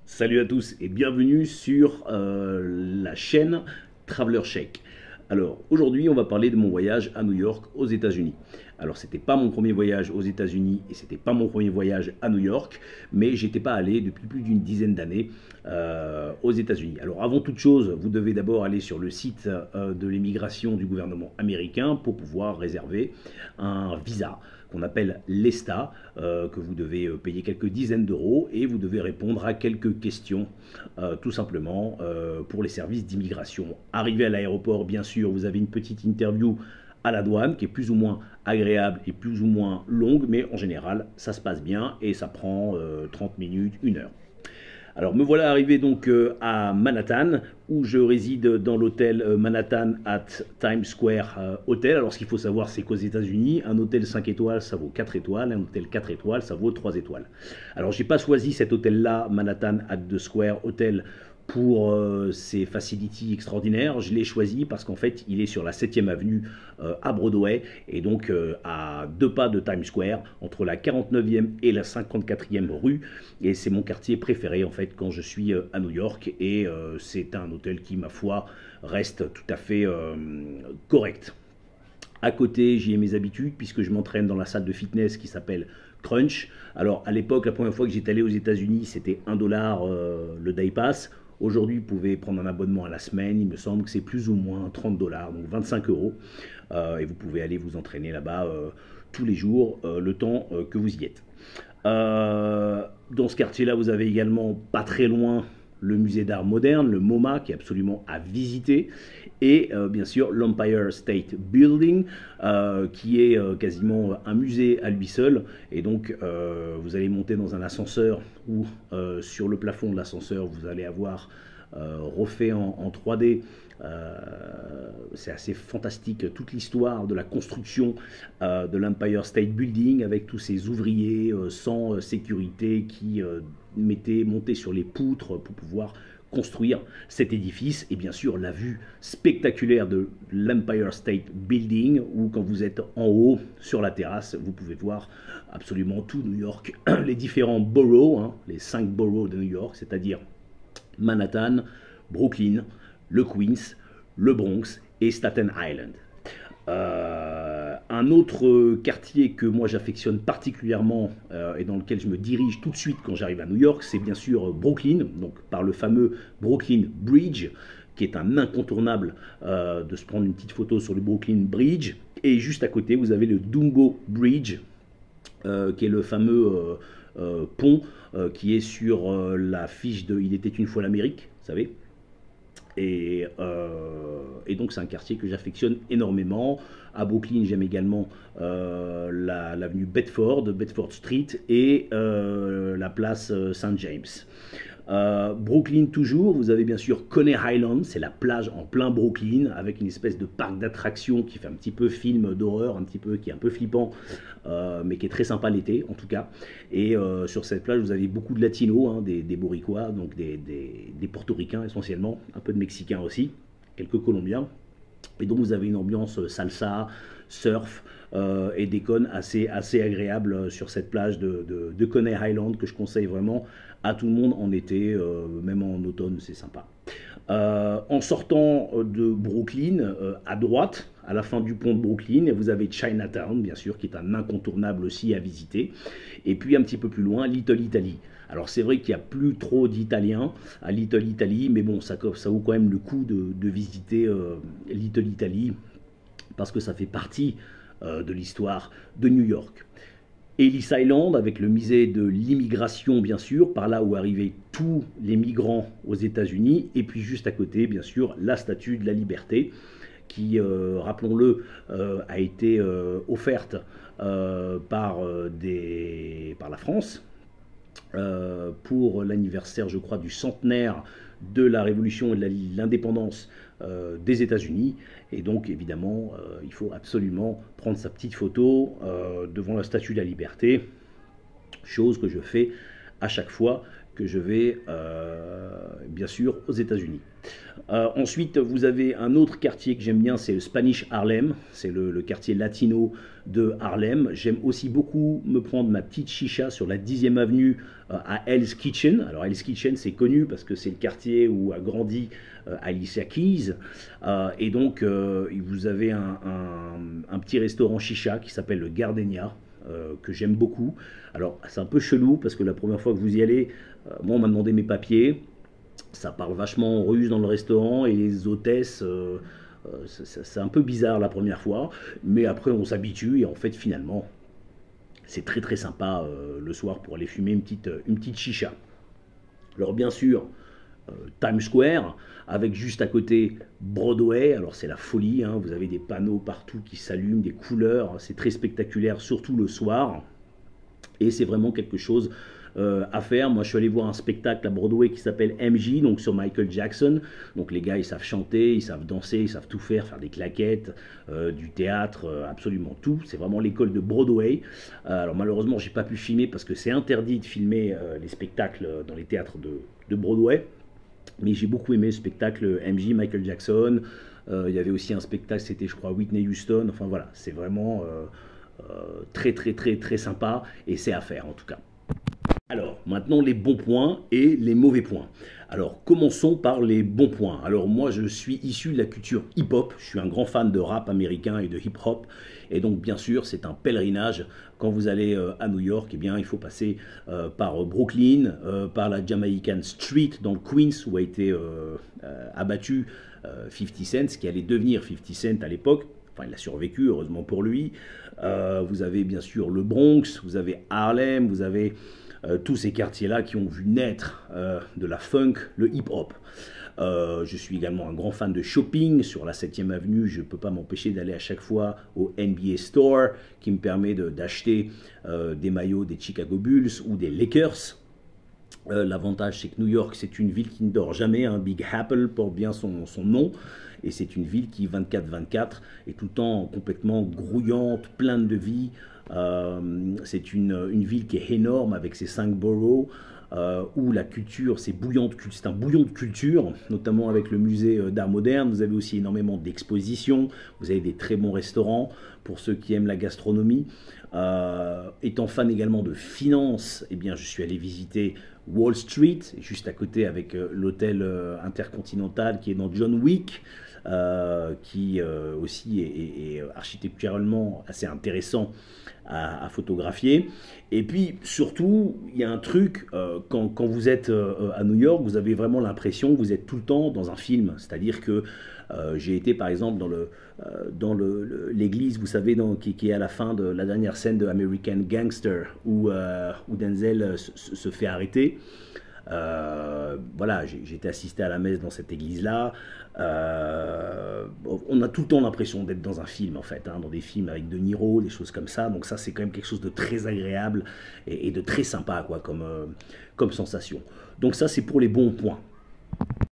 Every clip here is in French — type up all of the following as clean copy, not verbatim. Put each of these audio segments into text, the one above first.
Salut à tous et bienvenue sur la chaîne Traveler Check. Alors aujourd'hui on va parler de mon voyage à New York aux États-Unis. Alors c'était pas mon premier voyage aux États-Unis et c'était pas mon premier voyage à New York, mais j'étais pas allé depuis plus d'une dizaine d'années aux États-Unis. Alors avant toute chose, vous devez d'abord aller sur le site de l'immigration du gouvernement américain pour pouvoir réserver un visa qu'on appelle l'ESTA, que vous devez payer quelques dizaines d'euros et vous devez répondre à quelques questions tout simplement pour les services d'immigration. Arrivé à l'aéroport, bien sûr, vous avez une petite interview à la douane qui est plus ou moins agréable et plus ou moins longue, mais en général ça se passe bien et ça prend 30 minutes, 1 heure. Alors me voilà arrivé donc à Manhattan où je réside dans l'hôtel Manhattan at Times Square Hotel. Alors ce qu'il faut savoir c'est qu'aux États-Unis un hôtel 5 étoiles ça vaut 4 étoiles, un hôtel 4 étoiles ça vaut 3 étoiles. Alors j'ai pas choisi cet hôtel là, Manhattan at the Square Hotel, pour ses facilities extraordinaires. Je l'ai choisi parce qu'en fait il est sur la 7e avenue à Broadway et donc à 2 pas de Times Square, entre la 49e et la 54e rue, et c'est mon quartier préféré en fait quand je suis à New York, et c'est un hôtel qui ma foi reste tout à fait correct. À côté, j'y ai mes habitudes puisque je m'entraîne dans la salle de fitness qui s'appelle Crunch. Alors à l'époque, la première fois que j'étais allé aux États-Unis, c'était $1 le day pass. Aujourd'hui, vous pouvez prendre un abonnement à la semaine, il me semble que c'est plus ou moins $30, donc 25 euros. Et vous pouvez aller vous entraîner là-bas tous les jours, le temps que vous y êtes. Dans ce quartier-là, vous avez également, pas très loin, le musée d'art moderne, le MoMA, qui est absolument à visiter, et bien sûr l'Empire State Building, qui est quasiment un musée à lui seul. Et donc vous allez monter dans un ascenseur où sur le plafond de l'ascenseur vous allez avoir refait en 3D. C'est assez fantastique toute l'histoire de la construction de l'Empire State Building, avec tous ces ouvriers sans sécurité qui montaient sur les poutres pour pouvoir construire cet édifice, et bien sûr la vue spectaculaire de l'Empire State Building où quand vous êtes en haut sur la terrasse vous pouvez voir absolument tout New York, les différents boroughs, hein, les 5 boroughs de New York, c'est-à-dire Manhattan, Brooklyn, le Queens, le Bronx et Staten Island. Un autre quartier que moi j'affectionne particulièrement et dans lequel je me dirige tout de suite quand j'arrive à New York, c'est bien sûr Brooklyn, donc par le fameux Brooklyn Bridge, qui est un incontournable de se prendre une petite photo sur le Brooklyn Bridge. Et juste à côté, vous avez le Dumbo Bridge, qui est le fameux pont qui est sur l'affiche de Il était une fois l'Amérique, vous savez. Et donc c'est un quartier que j'affectionne énormément. À Brooklyn, j'aime également l'avenue Bedford Street, et la place St. James. Brooklyn toujours, vous avez bien sûr Coney Island, c'est la plage en plein Brooklyn, avec une espèce de parc d'attractions qui fait un petit peu film d'horreur, qui est un peu flippant, mais qui est très sympa l'été en tout cas. Et sur cette plage, vous avez beaucoup de latinos, hein, des Boricuas, donc des portoricains essentiellement, un peu de mexicains aussi, quelques colombiens. Et donc vous avez une ambiance salsa, surf et déconne assez agréable sur cette plage de Coney Island, que je conseille vraiment à tout le monde en été, même en automne, c'est sympa. En sortant de Brooklyn, à droite, à la fin du pont de Brooklyn, vous avez Chinatown, bien sûr, qui est un incontournable aussi à visiter. Et puis un petit peu plus loin, Little Italy. Alors c'est vrai qu'il n'y a plus trop d'Italiens à Little Italy, mais bon, ça vaut quand même le coup de visiter Little Italy, parce que ça fait partie de l'histoire de New York. Ellis Island, avec le musée de l'immigration, bien sûr, par là où arrivaient tous les migrants aux États-Unis, et puis juste à côté, bien sûr, la Statue de la Liberté, qui, rappelons-le, a été offerte par la France, pour l'anniversaire, je crois, du centenaire de la Révolution et de l'indépendance des États-Unis. Et donc, évidemment, il faut absolument prendre sa petite photo devant la Statue de la Liberté, chose que je fais à chaque fois que je vais bien sûr aux États-Unis. Ensuite, vous avez un autre quartier que j'aime bien, c'est le Spanish Harlem, c'est le quartier latino de Harlem. J'aime aussi beaucoup me prendre ma petite chicha sur la 10e avenue à Hell's Kitchen. Alors Hell's Kitchen, c'est connu parce que c'est le quartier où a grandi Alicia Keys. Et donc, vous avez un petit restaurant chicha qui s'appelle le Gardenia, que j'aime beaucoup. Alors, c'est un peu chelou parce que la première fois que vous y allez, moi, on m'a demandé mes papiers. Ça parle vachement russe dans le restaurant et les hôtesses, c'est un peu bizarre la première fois, mais après on s'habitue et en fait finalement c'est très très sympa le soir pour aller fumer une petite chicha. Alors bien sûr, Times Square, avec juste à côté Broadway, alors c'est la folie, hein, vous avez des panneaux partout qui s'allument, des couleurs, c'est très spectaculaire, surtout le soir, et c'est vraiment quelque chose à faire. Moi je suis allé voir un spectacle à Broadway qui s'appelle MJ, donc sur Michael Jackson. Donc les gars ils savent chanter, ils savent danser, ils savent tout faire, faire des claquettes, du théâtre, absolument tout. C'est vraiment l'école de Broadway. Alors malheureusement j'ai pas pu filmer parce que c'est interdit de filmer les spectacles dans les théâtres de Broadway. Mais j'ai beaucoup aimé le spectacle MJ, Michael Jackson. Il y avait aussi un spectacle, c'était je crois Whitney Houston. Enfin voilà, c'est vraiment très très très très sympa et c'est à faire en tout cas. Alors, maintenant les bons points et les mauvais points. Alors, commençons par les bons points. Alors, moi, je suis issu de la culture hip-hop. Je suis un grand fan de rap américain et de hip-hop. Et donc, bien sûr, c'est un pèlerinage. Quand vous allez à New York, eh bien, il faut passer par Brooklyn, par la Jamaican Street dans le Queens, où a été abattu 50 Cent, ce qui allait devenir 50 Cent à l'époque. Enfin, il a survécu, heureusement pour lui. Vous avez bien sûr le Bronx, vous avez Harlem, vous avez tous ces quartiers-là qui ont vu naître de la funk, le hip-hop. Je suis également un grand fan de shopping. Sur la 7e avenue, je ne peux pas m'empêcher d'aller à chaque fois au NBA Store, qui me permet d'acheter des maillots des Chicago Bulls ou des Lakers. L'avantage, c'est que New York, c'est une ville qui ne dort jamais. Hein. Big Apple porte bien son nom. Et c'est une ville qui, 24/24, est tout le temps complètement grouillante, pleine de vie. C'est une ville qui est énorme avec ses 5 boroughs, où la culture, c'est un bouillon de culture, notamment avec le musée d'art moderne. Vous avez aussi énormément d'expositions, vous avez des très bons restaurants pour ceux qui aiment la gastronomie. Étant fan également de finance, eh bien, je suis allé visiter Wall Street, juste à côté avec l'hôtel Intercontinental qui est dans John Wick, qui aussi est architecturalement assez intéressant à photographier. Et puis surtout, il y a un truc, quand vous êtes à New York, vous avez vraiment l'impression que vous êtes tout le temps dans un film. C'est-à-dire que j'ai été par exemple dans l'église, vous savez, qui est à la fin de la dernière scène de American Gangster, où Denzel se fait arrêter. Voilà, j'ai été assisté à la messe dans cette église-là. On a tout le temps l'impression d'être dans un film, en fait, hein, dans des films avec De Niro, des choses comme ça. Donc ça, c'est quand même quelque chose de très agréable et de très sympa, quoi, comme sensation. Donc ça, c'est pour les bons points.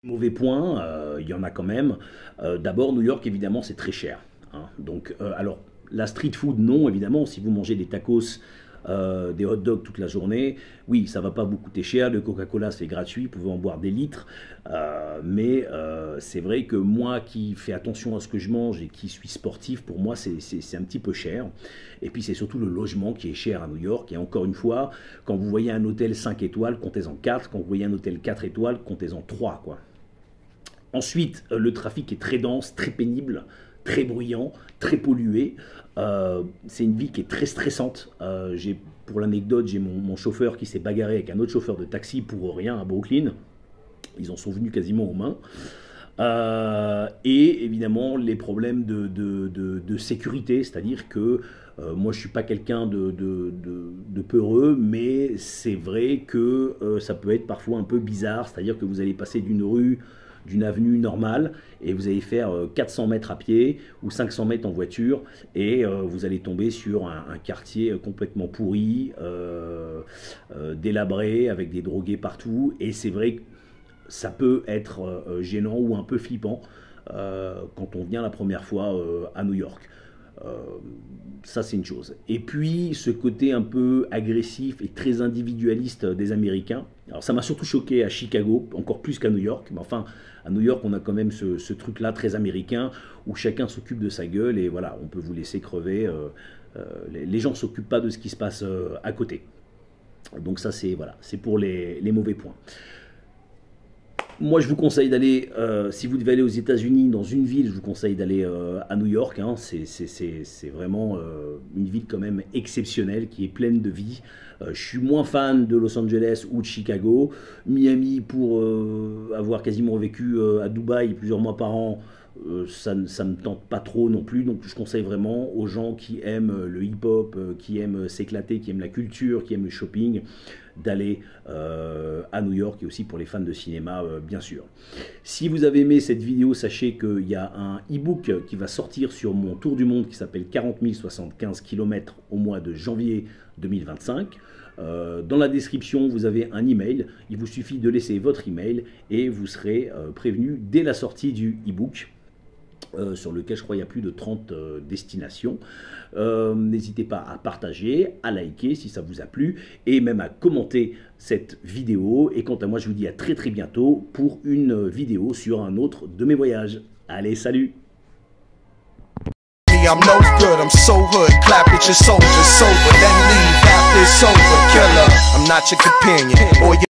Mauvais points, il y en a quand même. D'abord, New York, évidemment, c'est très cher. Hein. Donc, alors, la street food, non, évidemment. Si vous mangez des tacos, des hot dogs toute la journée, oui, ça va pas vous coûter cher. Le Coca-Cola, c'est gratuit, vous pouvez en boire des litres. Mais c'est vrai que moi qui fais attention à ce que je mange et qui suis sportif, pour moi, c'est un petit peu cher. Et puis, c'est surtout le logement qui est cher à New York. Et encore une fois, quand vous voyez un hôtel 5 étoiles, comptez-en 4. Quand vous voyez un hôtel 4 étoiles, comptez-en 3, quoi. Ensuite, le trafic est très dense, très pénible, très bruyant, très pollué. C'est une ville qui est très stressante. Pour l'anecdote, j'ai mon chauffeur qui s'est bagarré avec un autre chauffeur de taxi pour rien à Brooklyn. Ils en sont venus quasiment aux mains. Et évidemment, les problèmes de sécurité, c'est-à-dire que moi, je ne suis pas quelqu'un de peureux, mais c'est vrai que ça peut être parfois un peu bizarre, c'est-à-dire que vous allez passer d'une avenue normale et vous allez faire 400 mètres à pied ou 500 mètres en voiture et vous allez tomber sur un quartier complètement pourri, délabré, avec des drogués partout, et c'est vrai que ça peut être gênant ou un peu flippant quand on vient la première fois à New York. Ça, c'est une chose. Et puis, ce côté un peu agressif et très individualiste des Américains. Alors, ça m'a surtout choqué à Chicago, encore plus qu'à New York. Mais enfin, à New York, on a quand même ce truc-là très américain, où chacun s'occupe de sa gueule, et voilà, on peut vous laisser crever. Les gens ne s'occupent pas de ce qui se passe à côté. Donc ça, c'est voilà, c'est pour les mauvais points. Moi, je vous conseille d'aller, si vous devez aller aux États-Unis, dans une ville, je vous conseille d'aller à New York. Hein. C'est vraiment une ville quand même exceptionnelle, qui est pleine de vie. Je suis moins fan de Los Angeles ou de Chicago. Miami, pour avoir quasiment vécu à Dubaï plusieurs mois par an, ça ne me tente pas trop non plus. Donc je conseille vraiment aux gens qui aiment le hip-hop, qui aiment s'éclater, qui aiment la culture, qui aiment le shopping, d'aller à New York, et aussi pour les fans de cinéma, bien sûr. Si vous avez aimé cette vidéo, sachez qu'il y a un e-book qui va sortir sur mon tour du monde qui s'appelle 40 075 km au mois de janvier 2025. Dans la description, vous avez un email. Il vous suffit de laisser votre email et vous serez prévenu dès la sortie du e-book. Sur lequel je crois il y a plus de 30 destinations. N'hésitez pas à partager, à liker si ça vous a plu, et même à commenter cette vidéo. Et quant à moi, je vous dis à très très bientôt pour une vidéo sur un autre de mes voyages. Allez, salut! I'm no good, I'm so hood, clap at your soldiers, sober, then leave after it's over, killer. I'm not your companion or your